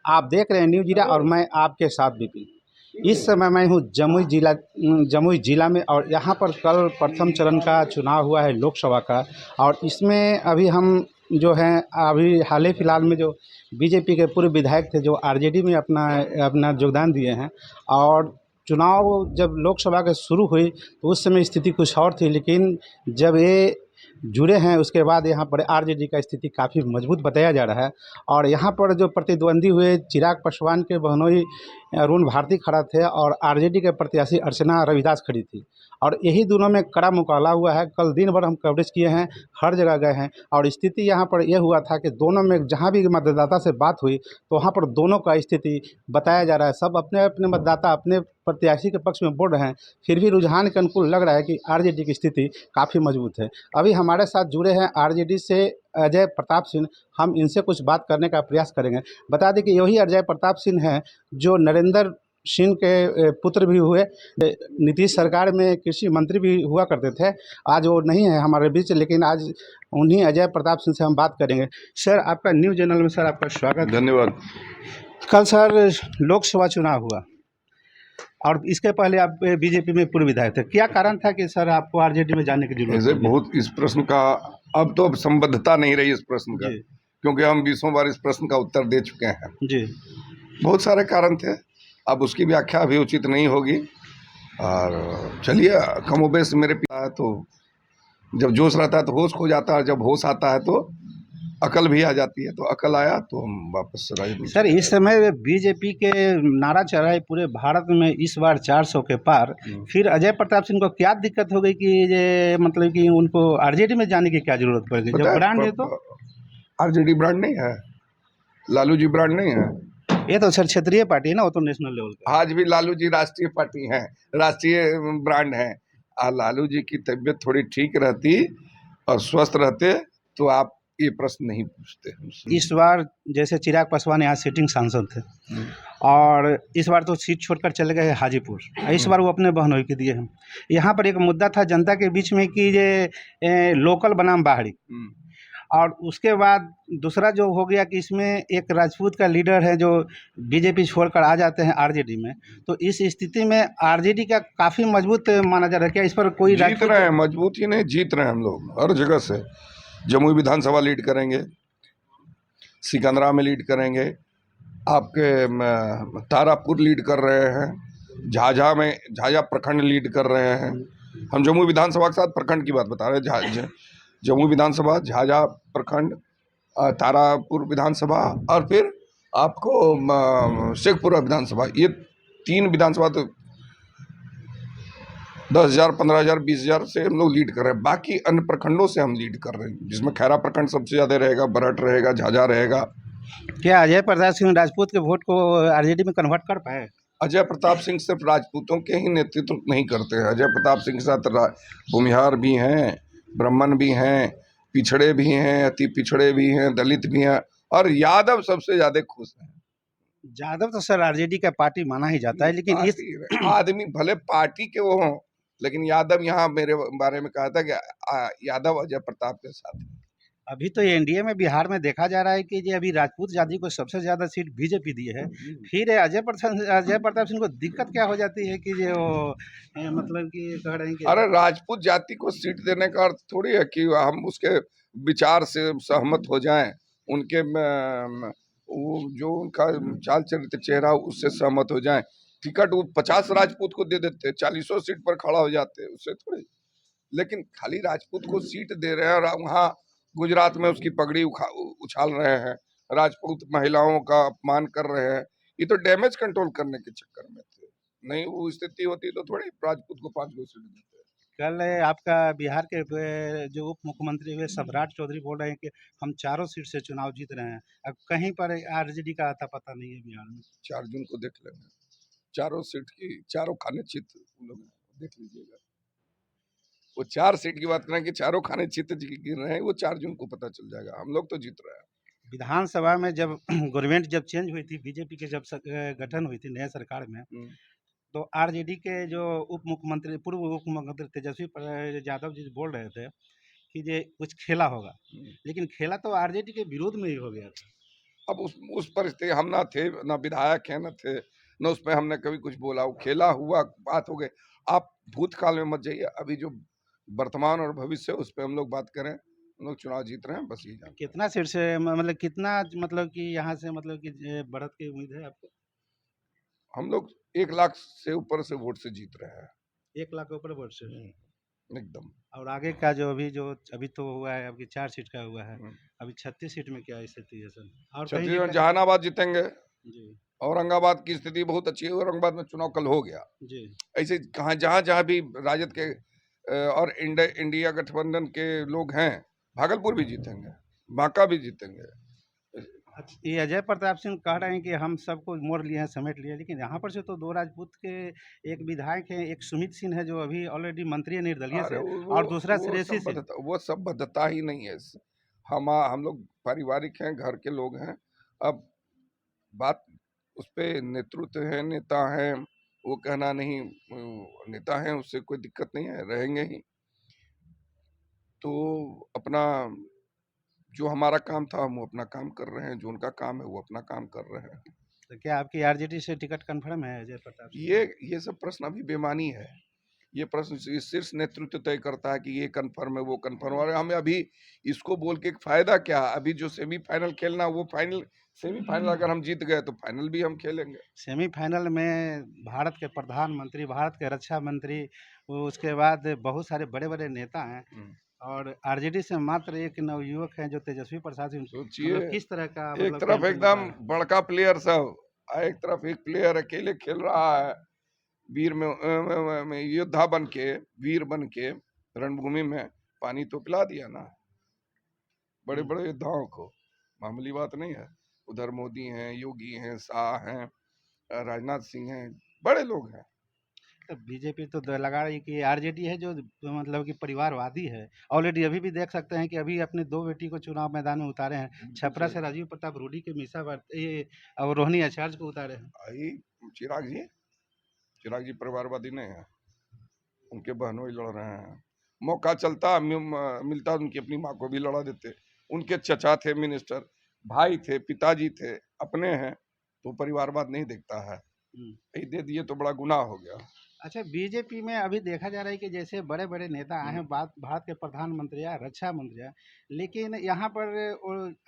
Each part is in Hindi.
आप देख रहे हैं न्यूज़ जीरा और मैं आपके साथ विपिन। इस समय मैं हूँ जमुई जिला में और यहाँ पर कल प्रथम चरण का चुनाव हुआ है लोकसभा का। और इसमें अभी हम जो हैं अभी हाल ही फिलहाल में जो बीजेपी के पूर्व विधायक थे जो आरजेडी में अपना अपना योगदान दिए हैं। और चुनाव जब लोकसभा के शुरू हुई तो उस समय स्थिति कुछ और थी, लेकिन जब ये जुड़े हैं उसके बाद यहाँ पर आरजेडी का स्थिति काफ़ी मजबूत बताया जा रहा है। और यहाँ पर जो प्रतिद्वंदी हुए चिराग पासवान के बहनोई अरुण भारती खड़ा थे और आरजेडी के प्रत्याशी अर्चना रविदास खड़ी थी। और यही दोनों में कड़ा मुकाबला हुआ है। कल दिन भर हम कवरेज किए हैं, हर जगह गए हैं और स्थिति यहाँ पर यह हुआ था कि दोनों में जहाँ भी मतदाता से बात हुई तो वहाँ पर दोनों का स्थिति बताया जा रहा है। सब अपने अपने मतदाता अपने प्रत्याशी के पक्ष में बोल रहे हैं, फिर भी रुझान के अनुकूल लग रहा है कि आरजेडी की स्थिति काफ़ी मजबूत है। अभी हमारे साथ जुड़े हैं आरजेडी से अजय प्रताप सिंह। हम इनसे कुछ बात करने का प्रयास करेंगे। बता दें कि यही अजय प्रताप सिंह हैं जो नरेंद्र सिंह के पुत्र भी हुए, नीतीश सरकार में कृषि मंत्री भी हुआ करते थे। आज वो नहीं है हमारे बीच, लेकिन आज उन्हीं अजय प्रताप सिंह से हम बात करेंगे। सर, आपका न्यूज़ चैनल में सर आपका स्वागत है। धन्यवाद। कल सर लोकसभा चुनाव हुआ और इसके पहले आप बीजेपी में पूर्व विधायक थे। क्या कारण था कि सर आपको आरजेडी में जाने की जरूरत ऐसे पड़ी? बहुत इस प्रश्न का अब संबद्धता नहीं रही इस प्रश्न का, जी क्योंकि हम 20 बार इस प्रश्न का उत्तर दे चुके हैं। जी बहुत सारे कारण थे, अब उसकी व्याख्या अभी उचित नहीं होगी। और चलिए, कमोबेश मेरे पिता है तो जब जोश रहता है तो होश खो जाता है, जब होश आता है तो अकल भी आ जाती है। तो अकल आया तो हम वापस राजनीति। सर, इस समय बीजेपी के नारा चल रहा है पूरे भारत में इस बार 400 के पार। फिर अजय प्रताप सिंह को क्या दिक्कत हो गई कि ये मतलब कि उनको आरजेडी में जाने की क्या जरूरत पड़ गई जब ब्रांड है तो? आरजेडी ब्रांड नहीं है, लालू जी ब्रांड नहीं है। ये तो सर क्षेत्रीय पार्टी है ना, वो तो नेशनल लेवल का। आज भी लालू जी राष्ट्रीय पार्टी है, राष्ट्रीय ब्रांड है। लालू जी की तबीयत थोड़ी ठीक रहती और स्वस्थ रहते तो आप ये प्रश्न नहीं पूछते हमसे। इस बार जैसे चिराग पासवान यहाँ सिटिंग सांसद थे और इस बार तो सीट छोड़कर चले गए हाजीपुर। इस बार वो अपने बहनोई के दिए हैं। यहाँ पर एक मुद्दा था जनता के बीच में कि ये लोकल बनाम बाहरी, और उसके बाद दूसरा जो हो गया कि इसमें एक राजपूत का लीडर है जो बीजेपी छोड़कर आ जाते हैं आरजेडी में। तो इस स्थिति में आरजेडी का काफ़ी मजबूत माना जा रहा है। क्या इस पर कोई जीत रहे हैं? मजबूत ही नहीं, जीत रहे हैं हम लोग हर जगह से। जमुई विधानसभा लीड करेंगे, सिकंदरा में लीड करेंगे, आपके तारापुर लीड कर रहे हैं, झाझा प्रखंड लीड कर रहे हैं। हम जमुई विधानसभा के साथ प्रखंड की बात बता रहे हैं। जमुई विधानसभा, झाझा प्रखंड, तारापुर विधानसभा और फिर आपको शेखपुरा विधानसभा, ये 3 विधानसभा तो 10,000, 15,000, 20,000 से हम लोग लीड कर रहे हैं। बाकी अन्य प्रखंडों से हम लीड कर रहे हैं, जिसमें खैरा प्रखंड सबसे ज़्यादा रहेगा, बरहट रहेगा, झाझा रहेगा। क्या अजय प्रताप सिंह राजपूत के वोट को आरजेडी में कन्वर्ट कर पाए? अजय प्रताप सिंह सिर्फ राजपूतों के ही नेतृत्व नहीं करते हैं। अजय प्रताप सिंह के साथ भूमिहार भी हैं, ब्राह्मण भी हैं, पिछड़े भी हैं, अति पिछड़े भी हैं, दलित भी हैं और यादव सबसे ज़्यादा खुश हैं। यादव तो सर आरजेडी का पार्टी माना ही जाता है, लेकिन इस आदमी भले पार्टी के वो हों, लेकिन यादव यहाँ मेरे बारे में कहा था कि यादव अजय प्रताप के साथ हैं। अभी तो एनडीए में बिहार में देखा जा रहा है कि ये अभी राजपूत जाति को सबसे ज्यादा सीट बीजेपी दी है। फिर अजय प्रताप सिंह को दिक्कत क्या हो जाती है कि जो मतलब कि कह रहे हैं कि अरे, राजपूत जाति को सीट देने का अर्थ थोड़ी है कि हम उसके विचार से सहमत हो जाएं, उनके वो जो उनका चाल चरित्र चेहरा उससे सहमत हो जाएं। टिकट वो 50 राजपूत को दे देते, 40 सीट पर खड़ा हो जाते, उससे थोड़ी। लेकिन खाली राजपूत को सीट दे रहे हैं और वहाँ गुजरात में उसकी पगड़ी उछाल रहे हैं, राजपूत महिलाओं का अपमान कर रहे हैं। ये तो डैमेज कंट्रोल करने के चक्कर में थे। नहीं वो स्थिति होती तो थोड़ी राजपूत को 5 गो सीट देते। कल आपका बिहार के जो उप मुख्यमंत्री हुए सम्राट चौधरी बोल रहे हैं कि हम चारों सीट से चुनाव जीत रहे हैं। अब कहीं पर आरजेडी का आता पता नहीं है बिहार में। 4 जून को देख लेंगे, चारों सीट की चारों खाने चित लोग देख लीजिएगा। वो 4 सीट की बात करें कि चारों खाने चित गिर रहे हैं, वो 4 जून को पता चल जाएगा। हम लोग तो जीत रहे हैं। विधानसभा में जब गवर्नमेंट जब चेंज हुई थी, बीजेपी के जब गठन हुई थी नए सरकार में, तो आरजेडी के जो उप मुख्यमंत्री पूर्व उप मुख्यमंत्री तेजस्वी यादव जी बोल रहे थे कि ये कुछ खेला होगा, लेकिन खेला तो आरजेडी के विरोध में ही हो गया था। अब उस परिस्थिति हम ना थे, ना विधायक हैं, न थे, न उसमें हमने कभी कुछ बोला। वो खेला हुआ बात हो गई। आप भूतकाल में मत जाइए, अभी जो वर्तमान और भविष्य है उस पे हम लोग बात करें। हम लोग चुनाव जीत रहे हैं, बस यही जानते हैं। कितना सीट से मतलब कितना मतलब कि यहाँ से मतलब कि बढ़त की उम्मीद है आपको? हम लोग 1 लाख से ऊपर से वोट से जीत रहे हैं। 1 लाख के ऊपर वोट से। एकदम। और आगे का जो अभी तो हुआ है, अभी 4 सीट का हुआ है। हम्म। अभी 36 सीट में क्या स्थिति है सर? और कहीं छत्तीसगढ़ दिक्कत? जहानाबाद जीतेंगे। जी, औरंगाबाद की स्थिति बहुत अच्छी है, औरंगाबाद में चुनाव कल हो गया। जी। ऐसे कहाँ जहाँ जहाँ भी राजद के और इंडिया गठबंधन के लोग हैं, भागलपुर भी जीतेंगे, बांका भी जीतेंगे। अच्छा, ये अजय प्रताप सिंह कह रहे हैं कि हम सबको मोड़ लिए हैं, समेट लिए हैं, लेकिन यहाँ पर से तो 2 राजपूत के एक विधायक हैं, एक सुमित सिंह है जो अभी ऑलरेडी मंत्री है निर्दलीय अरे से, वो और दूसरा वो श्रेयसी सिंह। वो संबद्धता ही नहीं है। हम लोग पारिवारिक हैं, घर के लोग हैं। अब बात उस पे नेतृत्व है, नेता हैं, वो कहना नहीं, नेता हैं, उससे कोई दिक्कत नहीं है, रहेंगे ही। तो अपना जो हमारा काम था हम वो अपना काम कर रहे हैं, जो उनका काम है वो अपना काम कर रहे हैं। तो क्या आपकी आरजेडी से टिकट कंफर्म है अजय प्रताप सिंह? ये सब प्रश्न अभी बेमानी है। ये प्रश्न शीर्ष नेतृत्व तय करता है कि ये कन्फर्म है, वो कन्फर्म। और हमें अभी इसको बोल के फायदा क्या? अभी जो सेमीफाइनल खेलना वो फाइनल, सेमीफाइनल अगर हम जीत गए तो फाइनल भी हम खेलेंगे। सेमीफाइनल में भारत के प्रधानमंत्री, भारत के रक्षा मंत्री, वो उसके बाद बहुत सारे बड़े-बड़े नेता हैं, और आरजेडी से मात्र एक नवयुवक हैं जो तेजस्वी प्रसाद सिंह। सोचिए, मतलब किस तरह का एक मतलब तरफ कैंपेन एकदम होगा? बड़का प्लेयर सब, एक तरफ एक प्लेयर अकेले खेल रहा है, वीर में योद्धा बन के, वीर बन के रणभूमि में पानी तो पिला दिया ना बड़े बड़े योद्धाओं को। मामूली बात नहीं है। उधर मोदी हैं, योगी हैं, शाह हैं, राजनाथ सिंह हैं, बड़े लोग हैं। तो बीजेपी तो लगा रही कि आरजेडी है जो मतलब कि परिवारवादी है। ऑलरेडी अभी भी देख सकते हैं कि अभी अपनी 2 बेटी को चुनाव मैदान में उतारे हैं। छपरा से राजीव प्रताप रूडी के मीसा ये और रोहिणी आचार्य को उतारे हैं। आई चिराग जी परिवारवादी नहीं है, उनके बहनों ही लड़ रहे हैं। मौका चलता मिलता उनकी अपनी माँ को भी लड़ा देते। उनके चचा थे मिनिस्टर, भाई थे, पिताजी थे, अपने हैं, तो परिवारवाद नहीं देखता है। ये दे दिए तो बड़ा गुनाह हो गया। अच्छा, बीजेपी में अभी देखा जा रहा है कि जैसे बड़े-बड़े नेता आए हैं, भारत के प्रधानमंत्री या रक्षा मंत्री हैं, लेकिन यहाँ पर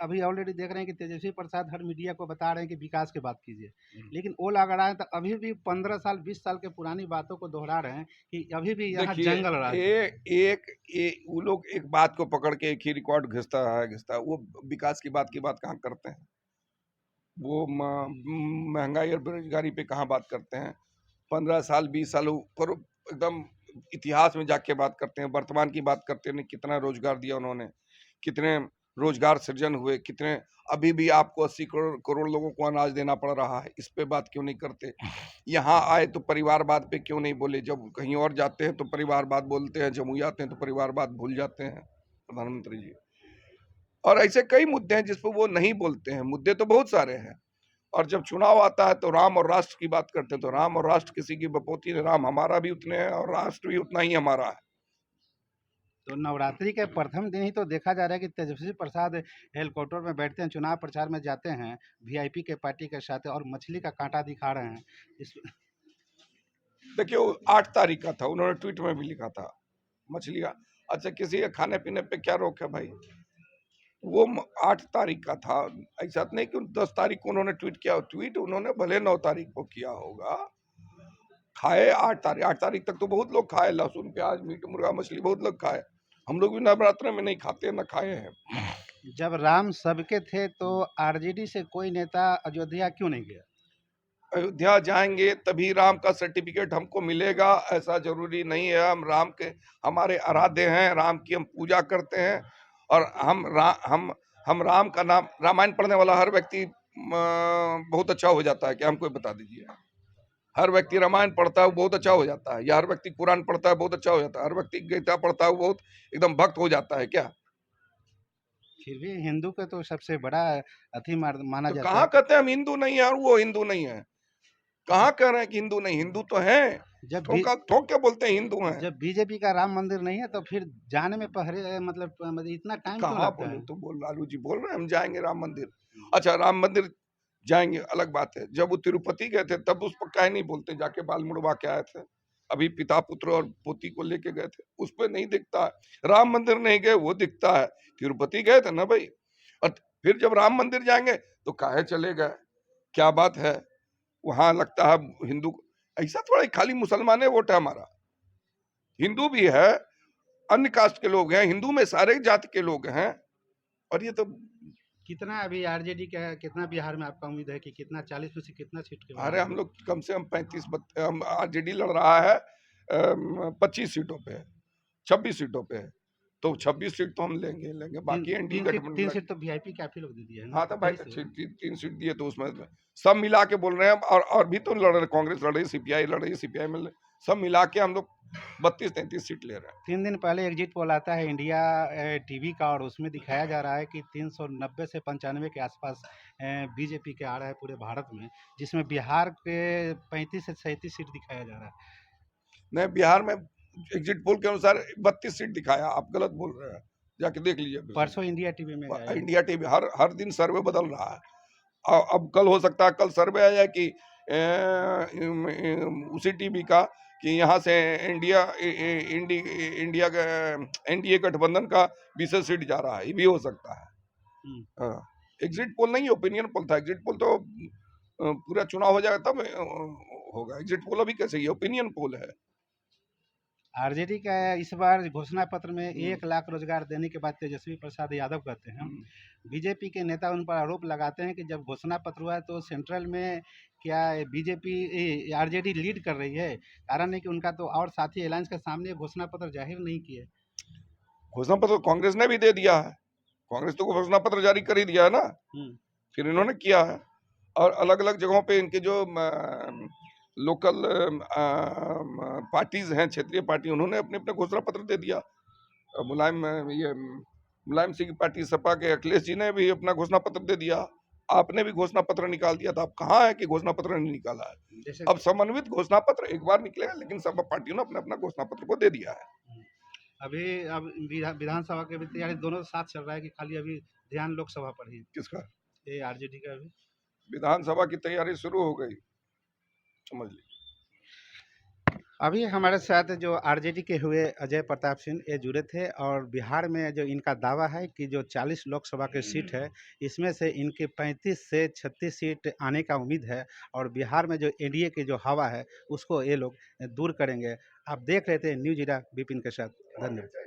अभी ऑलरेडी देख रहे हैं कि तेजस्वी प्रसाद हर मीडिया को बता रहे हैं कि विकास की बात कीजिए, लेकिन वो लग रहा है तो अभी भी 15 साल 20 साल के पुरानी बातों को दोहरा रहे हैं कि अभी भी यहाँ देखिए, जंगल राज है। वो लोग एक बात को पकड़ के एक ही रिकॉर्ड घिसता है। वो विकास की बात कहाँ करते हैं? वो महंगाई और बेरोजगारी पे कहाँ बात करते हैं? 15 साल 20 साल ऊपर एकदम इतिहास में जाके बात करते हैं, वर्तमान की बात करते हैं। कितना रोजगार दिया उन्होंने, कितने रोजगार सृजन हुए, कितने अभी भी आपको 80 करोड़ लोगों को अनाज देना पड़ रहा है, इस पे बात क्यों नहीं करते? यहाँ आए तो परिवारवाद पे क्यों नहीं बोले? जब कहीं और जाते हैं तो परिवारवाद बोलते हैं, जम्मू आते हैं तो परिवारवाद भूल जाते हैं प्रधानमंत्री जी। और ऐसे कई मुद्दे हैं जिस पर वो नहीं बोलते हैं। मुद्दे तो बहुत सारे हैं, और जब चुनाव आता है तो राम और राष्ट्र की बात करते हैं। तो राम और राष्ट्र किसी की बपोती है, राम हमारा भी उतने हैं और राष्ट्र भी उतना ही हमारा है। तो नवरात्रि के प्रथम दिन ही तो देखा जा रहा है कि तेजस्वी प्रसाद हेलीकॉप्टर में बैठते हैं, चुनाव प्रचार में जाते हैं, वीआईपी के पार्टी के साथ, और मछली का कांटा दिखा रहे हैं। इस देखिए, 8 तारीख का था, उन्होंने ट्वीट में भी लिखा था मछली का। अच्छा, किसी के खाने पीने पे क्या रोक है भाई? वो 8 तारीख का था। ऐसा नहीं कि 10 तारीख को उन्होंने ट्वीट किया। ट्वीट उन्होंने भले 9 तारीख को किया होगा, खाए 8 तारीख तक तो बहुत लोग खाए, लहसुन प्याज मीट मुर्गा मछली बहुत लोग खाए। हम लोग भी नवरात्र में नहीं खाते, न खाए हैं। जब राम सबके थे तो आरजेडी से कोई नेता अयोध्या क्यों नहीं गया? अयोध्या जाएंगे तभी राम का सर्टिफिकेट हमको मिलेगा, ऐसा जरूरी नहीं है। हमारे आराध्य हैं, राम की हम पूजा करते हैं। और हम राम का नाम, रामायण पढ़ने वाला हर व्यक्ति बहुत अच्छा हो जाता है क्या? हमको बता दीजिए। हर व्यक्ति रामायण पढ़ता है वो बहुत अच्छा हो जाता है, या हर व्यक्ति कुरान पढ़ता है बहुत अच्छा हो जाता है, हर व्यक्ति गीता पढ़ता है वो बहुत एकदम भक्त हो जाता है क्या? फिर भी हिंदू का तो सबसे बड़ा माना तो जाता कहाँ है। कहते हैं हम हिंदू नहीं है और वो हिंदू नहीं है? कहाँ कह रहे हैं कि हिंदू नहीं? हिंदू तो है। जब भी ठोक के बोलते हैं हिंदू हैं। जब बीजेपी का राम मंदिर नहीं है तो फिर जाने में पहले मतलब इतना टाइम क्यों कहाँ लगता बोलूं है? तो बोल, लालू जी बोल रहे हैं हम जाएंगे राम मंदिर। अच्छा, राम मंदिर जाएंगे अलग बात है, जब वो तिरुपति गए थे तब उस पर काहे नहीं बोलते, जाके बाल मुड़वा के आए थे, अभी पिता पुत्र और पोती को लेके गए थे, उस पे नहीं दिखता है। राम मंदिर नहीं गए वो दिखता है, तिरुपति गए थे ना भाई। और फिर जब राम मंदिर जाएंगे तो काहे चले गए, क्या बात है, वहां लगता है हिंदू, ऐसा थोड़ा ही खाली मुसलमान है वोट है हमारा, हिंदू भी है, अन्य कास्ट के लोग हैं, हिंदू में सारे जाति के लोग हैं। और ये तो कितना अभी आरजेडी का कितना बिहार में आपका उम्मीद है कि कितना 40 में से कितना सीट के अरे हम लोग कम से कम 35 हम आरजेडी लड़ रहा है 25 सीटों पे, 26 सीटों पे, तो 26 सीट तो हम लेंगे, बाकी एनडीए गठबंधन तीन सीट तो वीआईपी काफी लोग दे दिए हैं ना, हाँ तो भाई तीन सीट दिए तो उसमें सब मिला के बोल रहे हैं, और भी तो लड़ रहे, कांग्रेस लड़ रही, सीपीआई लड़ रही, सीपीआई में सब मिला के हम लोग 32-33 सीट ले रहे हैं। 3 दिन पहले एग्जिट पोल आता है इंडिया टीवी का, और उसमें दिखाया जा रहा है कि 390 से 95 के आसपास बीजेपी के आ रहा है पूरे भारत में, जिसमें बिहार के 35 से 37 सीट दिखाया जा रहा है। नहीं, बिहार में एग्जिट पोल के अनुसार 32 सीट दिखाया, आप गलत बोल रहे हैं, जाके देख लीजिए। परसों इंडिया टीवी में इंडिया टीवी हर दिन सर्वे बदल रहा है, अब कल हो सकता है कल सर्वे आ जाए कि उसी टीवी का कि यहाँ से इंडिया का एनडीए गठबंधन का 20 सीट जा रहा है, ये भी हो सकता है। एग्जिट पोल नहीं, ओपिनियन पोल था, एग्जिट पोल तो पूरा चुनाव हो जाएगा तब होगा, एग्जिट पोल अभी कैसे, ये ओपिनियन पोल है। आरजेडी का इस बार घोषणा पत्र में 1 लाख रोजगार देने के बाद तेजस्वी प्रसाद यादव कहते हैं, बीजेपी के नेता उन पर आरोप लगाते हैं कि जब घोषणा पत्र हुआ तो सेंट्रल में क्या बीजेपी आरजेडी लीड कर रही है, कारण है कि उनका तो और साथी अलायंस के सामने घोषणा पत्र जाहिर नहीं किए। घोषणा पत्र कांग्रेस ने भी दे दिया है, कांग्रेस तो घोषणा पत्र जारी कर ही दिया है ना, फिर इन्होंने किया है, और अलग अलग जगहों पे इनके जो लोकल पार्टीज हैं, क्षेत्रीय पार्टी, उन्होंने अपने अपने घोषणा पत्र दे दिया। मुलायम सिंह की पार्टी सपा के अखिलेश जी ने भी अपना घोषणा पत्र दे दिया, आपने भी घोषणा पत्र निकाल दिया था, अब कहाँ है कि घोषणा पत्र नहीं निकाला है। अब समन्वित घोषणा पत्र एक बार निकलेगा, लेकिन सब पार्टियों ने अपने अपना घोषणा पत्र को दे दिया है। अभी अब विधानसभा के भी तैयारी दोनों साथ चल रहा है कि खाली अभी ध्यान लोकसभा पर ही? किसका? ये आरजेडी का भी विधानसभा की तैयारी शुरू हो गई, समझ लीजिए। अभी हमारे साथ जो आरजेडी के हुए अजय प्रताप सिंह ये जुड़े थे, और बिहार में जो इनका दावा है कि जो 40 लोकसभा के सीट है, इसमें से इनके 35 से 36 सीट आने का उम्मीद है, और बिहार में जो एनडीए की जो हवा है उसको ये लोग दूर करेंगे। आप देख रहे थे न्यूज़ एरा विपिन के साथ, धन्यवाद।